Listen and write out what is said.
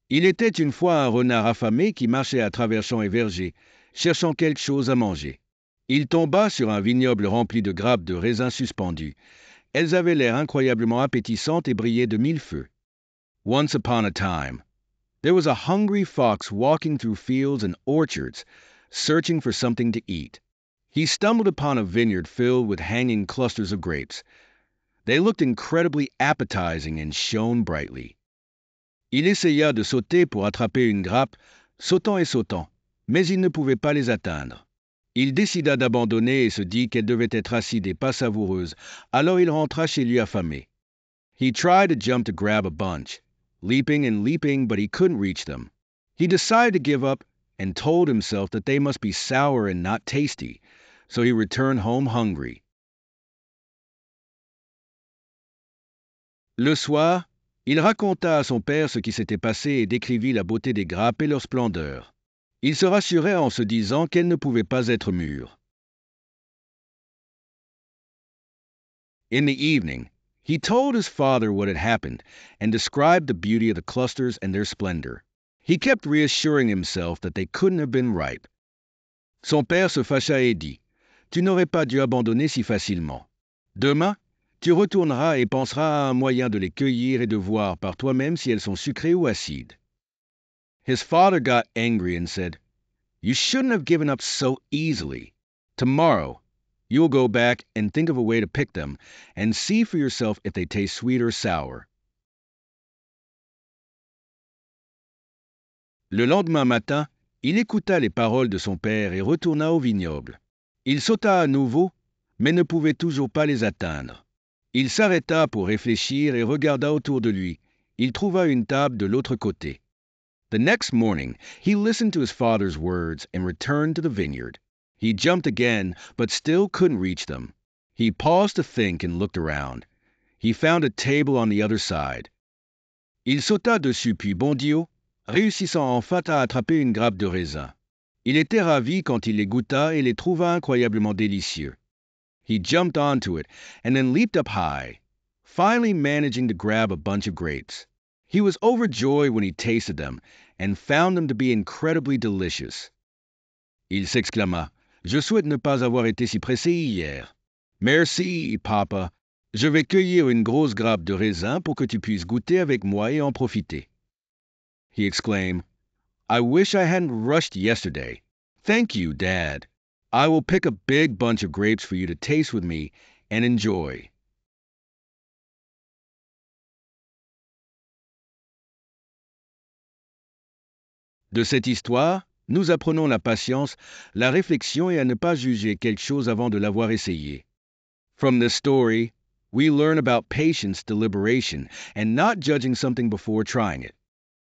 Il était une fois un renard affamé qui marchait à travers champs et vergers, cherchant quelque chose à manger. Il tomba sur un vignoble rempli de grappes de raisins suspendus. Elles avaient l'air incroyablement appétissantes et brillaient de mille feux. Once upon a time, there was a hungry fox walking through fields and orchards, searching for something to eat. He stumbled upon a vineyard filled with hanging clusters of grapes. They looked incredibly appetizing and shone brightly. Il essaya de sauter pour attraper une grappe, sautant et sautant, mais il ne pouvait pas les atteindre. Il décida d'abandonner et se dit qu'elle devait être acide et pas savoureuse, alors il rentra chez lui affamé. He tried to jump to grab a bunch, leaping and leaping, but he couldn't reach them. He decided to give up and told himself that they must be sour and not tasty, so he returned home hungry. Le soir, il raconta à son père ce qui s'était passé et décrivit la beauté des grappes et leur splendeur. Il se rassurait en se disant qu'elles ne pouvaient pas être mûres. In the evening, he told his father what had happened and described the beauty of the clusters and their splendor. He kept reassuring himself that they couldn't have been ripe. Son père se fâcha et dit, « Tu n'aurais pas dû abandonner si facilement. Demain, tu retourneras et penseras à un moyen de les cueillir et de voir par toi-même si elles sont sucrées ou acides. » His father got angry and said, "You shouldn't have given up so easily. Tomorrow, you'll go back and think of a way to pick them and see for yourself if they taste sweet or sour." Le lendemain matin, il écouta les paroles de son père et retourna au vignoble. Il sauta à nouveau, mais ne pouvait toujours pas les atteindre. Il s'arrêta pour réfléchir et regarda autour de lui. Il trouva une table de l'autre côté. The next morning, he listened to his father's words and returned to the vineyard. He jumped again, but still couldn't reach them. He paused to think and looked around. He found a table on the other side. Il sauta dessus puis bondit haut, réussissant enfin à attraper une grappe de raisin. Il était ravi quand il les goûta et les trouva incroyablement délicieux. He jumped onto it and then leaped up high, finally managing to grab a bunch of grapes. He was overjoyed when he tasted them and found them to be incredibly delicious. Il s'exclama, Je souhaite ne pas avoir été si pressé hier. Merci, papa. Je vais cueillir une grosse grappe de raisin pour que tu puisses goûter avec moi et en profiter. He exclaimed, I wish I hadn't rushed yesterday. Thank you, Dad. I will pick a big bunch of grapes for you to taste with me and enjoy. De cette histoire, nous apprenons la patience, la réflexion et à ne pas juger quelque chose avant de l'avoir essayé. From this story, we learn about patience, deliberation, and not judging something before trying it.